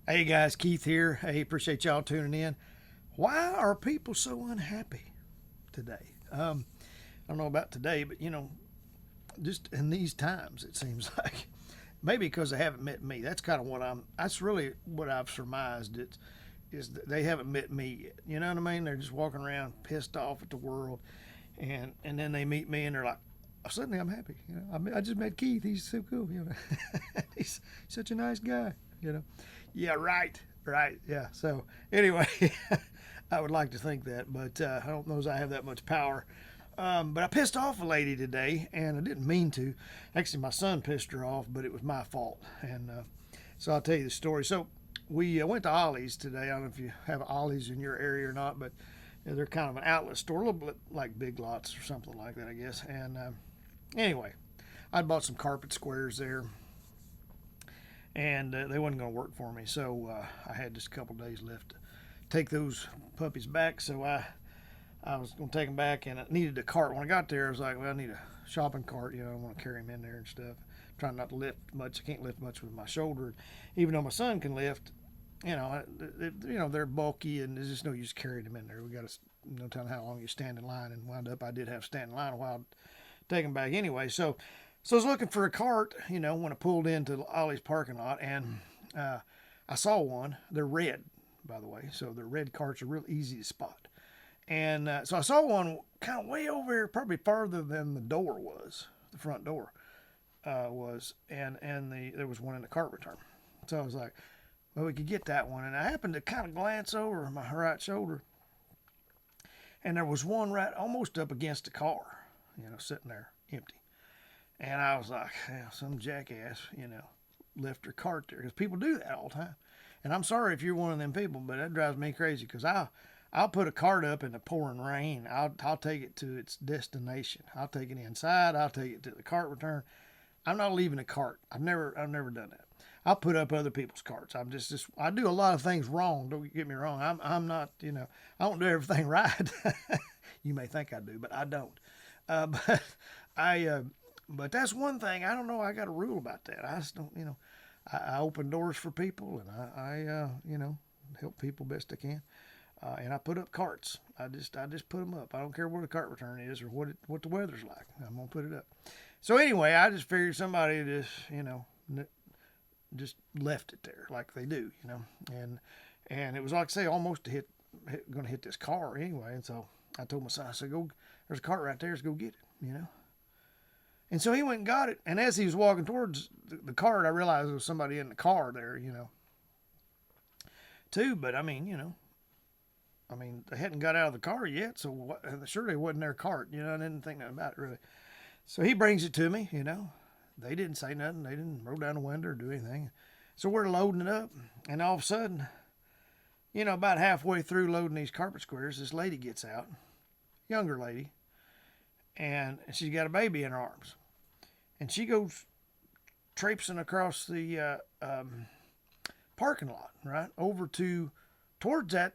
Hey guys, Keith here. Hey, appreciate y'all tuning in. Why are people so unhappy today? I don't know about today, but just in these times, it seems like maybe because they haven't met me. That's kind of what I'm. That's really what I've surmised. Is that they haven't met me yet. You know what I mean? They're just walking around pissed off at the world, and then they meet me and they're like, oh, suddenly I'm happy. I just met Keith. He's so cool. He's such a nice guy. You know. Yeah, right, right. Yeah. So anyway, I would like to think that, but I don't know as I have that much power. But I pissed off a lady today, and I didn't mean to. Actually, my son pissed her off, but it was my fault. And so I'll tell you the story. So we went to Ollie's today. I don't know if you have Ollie's in your area or not, but they're kind of an outlet store, a little bit like Big Lots or something like that, I guess. And anyway, I bought some carpet squares there, and they wasn't going to work for me. So I had just a couple days left to take those puppies back. So I was going to take them back, and I needed a cart. When I got there, I was like, well, I need a shopping cart. I want to carry them in there and stuff. Trying not to lift much. I can't lift much with my shoulder, even though my son can lift. They're bulky, and there's just no use carrying them in there. We got to, no telling how long you stand in line, and wound up I did have to stand in line a while, to take them back anyway. So I was looking for a cart, when I pulled into Ollie's parking lot, and I saw one. They're red, by the way, so the red carts are real easy to spot. And so I saw one kind of way over here, probably farther than the door was, the front door was, and there was one in the cart return. So I was like, well, we could get that one. And I happened to kind of glance over my right shoulder, and there was one right almost up against the car, sitting there empty. And I was like, yeah, some jackass, left her cart there. Because people do that all the time. And I'm sorry if you're one of them people, but that drives me crazy. Because I'll put a cart up in the pouring rain. I'll take it to its destination. I'll take it inside. I'll take it to the cart return. I'm not leaving a cart. I've never done that. I'll put up other people's carts. I do a lot of things wrong. Don't get me wrong. I'm not, I don't do everything right. You may think I do, but I don't. But I, uh, but that's one thing. I don't know. I got a rule about that. I just don't, I open doors for people, and help people best I can. And I put up carts. I just put them up. I don't care where the cart return is or what the weather's like. I'm gonna put it up. So anyway, I just figured somebody just left it there like they do, and it was like I say almost gonna hit this car anyway. And so I told my son, I said, go. There's a cart right there. Let's go get it. And so he went and got it. And as he was walking towards the cart, I realized there was somebody in the car there, too. But they hadn't got out of the car yet, so surely it wasn't their cart. I didn't think nothing about it really. So he brings it to me. They didn't say nothing. They didn't roll down the window or do anything. So we're loading it up, and all of a sudden, about halfway through loading these carpet squares, this lady gets out, younger lady, and she's got a baby in her arms, and she goes traipsing across the parking lot, right over towards that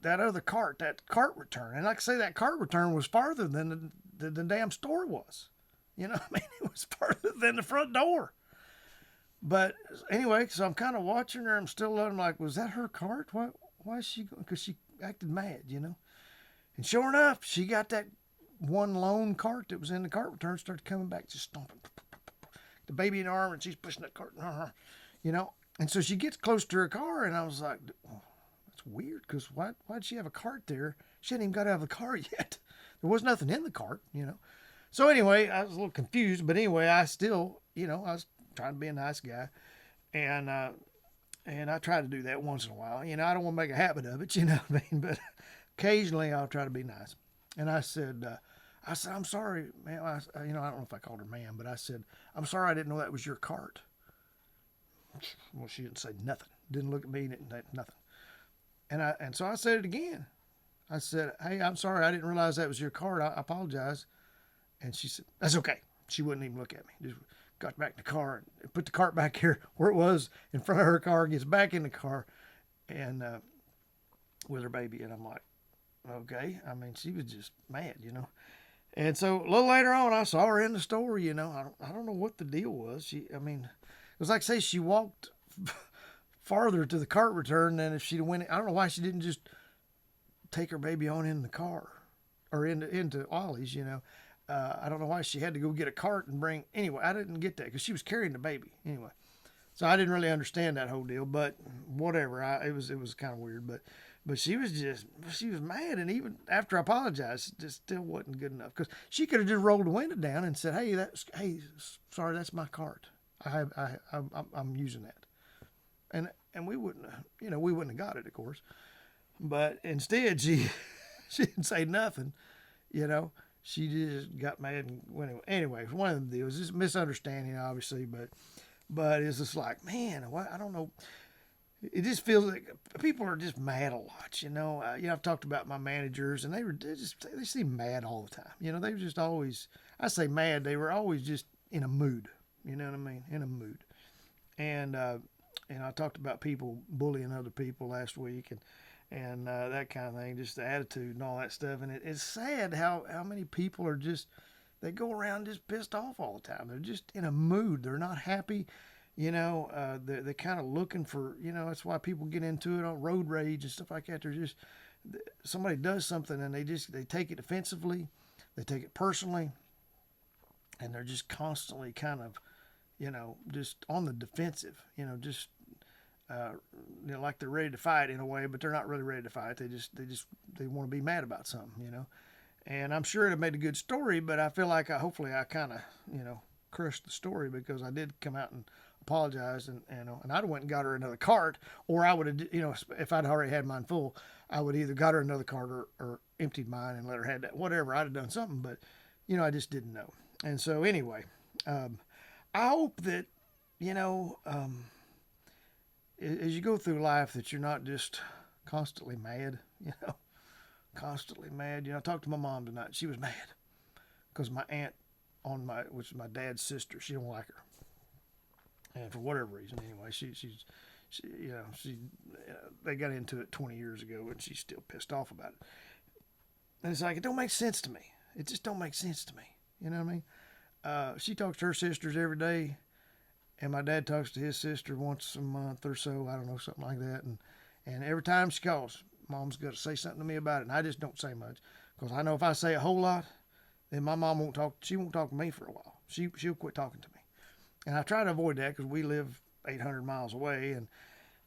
other cart, that cart return. And like I say, that cart return was farther than the damn store was. It was farther than the front door. But anyway, so I'm kind of watching her. I'm still looking like, was that her cart? Why is she going? Because she acted mad, And sure enough, she got that one lone cart that was in the cart return, started coming back, just stomping. The baby in her arm, and she's pushing that cart, And so she gets close to her car, and I was like, oh, that's weird, because why'd she have a cart there? She hadn't even got out of the car yet. There was nothing in the cart, So anyway, I was a little confused, but anyway, I still, I was trying to be a nice guy, and I try to do that once in a while. I don't want to make a habit of it, But occasionally I'll try to be nice. And I said, I'm sorry, man. I don't know if I called her ma'am, but I said, I'm sorry, I didn't know that was your cart. Well, she didn't say nothing. Didn't look at me, nothing. And so I said it again. I said, hey, I'm sorry, I didn't realize that was your cart. I apologize. And she said, that's okay. She wouldn't even look at me. Just got back in the car and put the cart back here where it was in front of her car, gets back in the car, and with her baby. And I'm like, okay. She was just mad. And so a little later on, I saw her in the store. I don't know what the deal was. It was like, say, she walked farther to the cart return than if she'd went. I don't know why she didn't just take her baby on in the car or into Ollie's, you know. I don't know why she had to go get a cart and bring. Anyway, I didn't get that because she was carrying the baby anyway. So I didn't really understand that whole deal, but whatever. It was kind of weird, but she was mad, and even after I apologized, it just still wasn't good enough because she could have just rolled the window down and said, hey, sorry, that's my cart. I'm using that, and we wouldn't have got it, of course. But instead, she didn't say nothing, you know. She just got mad and went away. Anyway, one of the deals, just misunderstanding, obviously, but it's just like, man, I don't know. It just feels like people are just mad a lot, you know. I've talked about my managers, and they seem mad all the time. You know, they were just always. I say mad. They were always just in a mood. You know what I mean? In a mood. And I talked about people bullying other people last week, and that kind of thing, just the attitude and all that stuff. And it's sad how many people are just, they go around just pissed off all the time. They're just in a mood. They're not happy. You know, they're kind of looking for, you know, that's why people get into it on road rage and stuff like that. They're just, somebody does something and they take it offensively. They take it personally. And they're just constantly kind of, you know, just on the defensive, you know, just, like they're ready to fight in a way, but they're not really ready to fight. They want to be mad about something, you know. And I'm sure it made a good story, but I feel like hopefully I kind of, you know, crushed the story because I did come out and apologize, and I'd went and got her another cart, or I would have, you know, if I'd already had mine full, I would either got her another cart or emptied mine and let her have that, whatever. I'd have done something, but you know, I just didn't know. And so anyway, I hope that, you know, as you go through life, that you're not just constantly mad, you know, constantly mad. You know, I talked to my mom tonight. She was mad because my aunt which is my dad's sister, she don't like her. And for whatever reason, anyway, they got into it 20 years ago, and she's still pissed off about it. And it's like, it don't make sense to me. It just don't make sense to me. You know what I mean? She talks to her sisters every day, and my dad talks to his sister once a month or so. I don't know, something like that. And every time she calls, Mom's got to say something to me about it, and I just don't say much because I know if I say a whole lot, then my mom won't talk. She won't talk to me for a while. She'll quit talking to me. And I try to avoid that because we live 800 miles away, and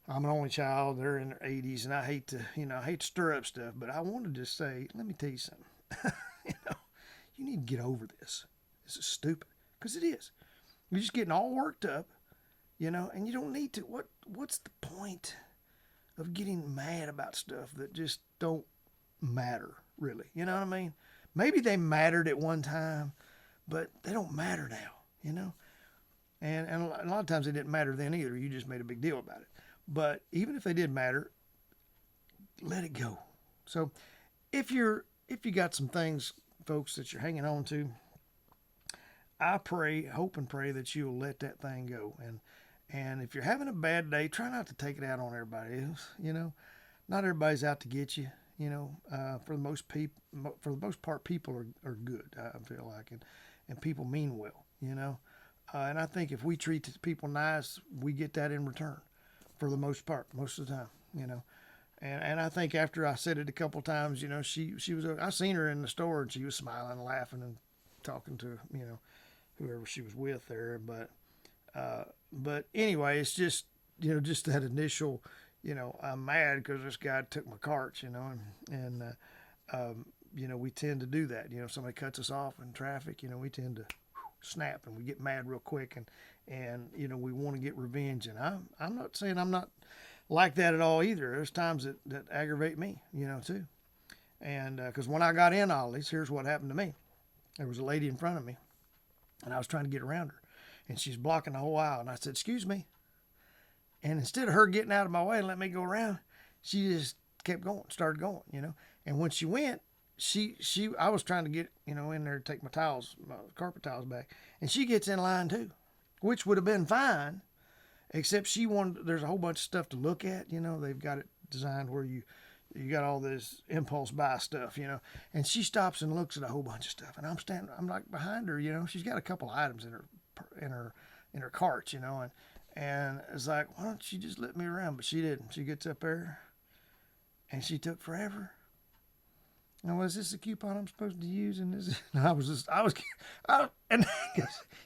I'm an only child. They're in their 80s, and I hate to stir up stuff. But I wanted to say, let me tell you something. you know, you need to get over this. This is stupid, because it is. You're just getting all worked up, you know, and you don't need to. What's the point of getting mad about stuff that just don't matter, really? You know what I mean? Maybe they mattered at one time, but they don't matter now, you know? And a lot of times they didn't matter then either. You just made a big deal about it. But even if they did matter, let it go. So if you got some things, folks, that you're hanging on to, I hope and pray that you'll let that thing go. And if you're having a bad day, try not to take it out on everybody else. You know, not everybody's out to get you. You know, for the most part, people are good. I feel like, and people mean well. You know. And I think if we treat people nice, we get that in return for the most part, most of the time, you know. And I think after I said it a couple times, you know, she was, I seen her in the store and she was smiling and laughing and talking to, you know, whoever she was with there. But anyway, it's just, you know, just that initial, you know, I'm mad because this guy took my carts, you know, and you know, we tend to do that. You know, if somebody cuts us off in traffic, you know, we tend to snap and we get mad real quick, and you know, we want to get revenge. And I'm not saying I'm not like that at all either. There's times that aggravate me, you know, too. And because when I got in Ollie's, here's what happened to me. There was a lady in front of me, and I was trying to get around her, and she's blocking the whole aisle. And I said, "Excuse me." And instead of her getting out of my way and let me go around, she just kept going, started going, you know. And when she went, I was trying to get, you know, in there to take my carpet towels back, and she gets in line too, which would have been fine, except there's a whole bunch of stuff to look at, you know. They've got it designed where you got all this impulse buy stuff, you know, and she stops and looks at a whole bunch of stuff, and I'm like behind her, you know. She's got a couple items in her carts, you know, And it's like, why don't you just let me around? But she didn't. She gets up there and she took forever. And was this the coupon I'm supposed to use? And this, and and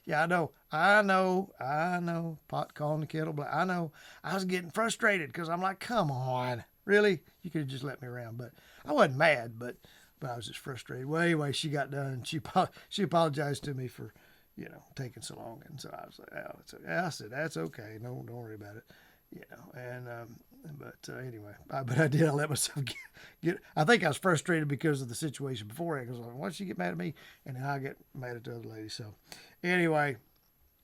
yeah, I know. Pot calling the kettle black. I know. I was getting frustrated because I'm like, come on, really? You could have just let me around. But I wasn't mad, but I was just frustrated. Well, anyway, she got done and she apologized to me for, taking so long. And so I was like, oh, it's okay. I said, that's okay. No, don't worry about it. And but anyway, but I did. I let myself get. I think I was frustrated because of the situation before. Because like, why did she get mad at me? And then I get mad at the other lady. So anyway,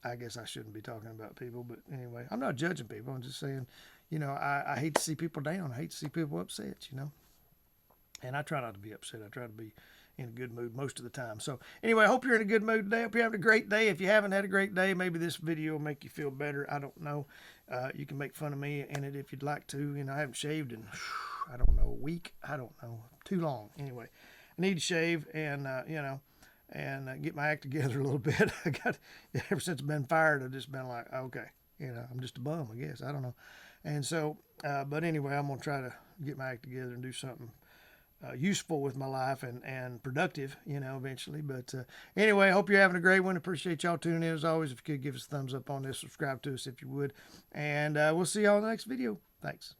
I guess I shouldn't be talking about people. But anyway, I'm not judging people. I'm just saying, I hate to see people down. I hate to see people upset. And I try not to be upset. I try to be in a good mood most of the time. So anyway, I hope you're in a good mood today. I hope you're having a great day. If you haven't had a great day, maybe this video will make you feel better. I don't know. You can make fun of me in it if you'd like to. I haven't shaved in, I don't know, a week. I don't know. Too long. Anyway, I need to shave and, and get my act together a little bit. Ever since I've been fired, I've just been like, okay, I'm just a bum, I guess. I don't know. And so, but anyway, I'm going to try to get my act together and do something useful with my life and productive, eventually. But anyway, I hope you're having a great one. Appreciate y'all tuning in as always. If you could give us a thumbs up on this, subscribe to us if you would. And we'll see y'all in the next video. Thanks.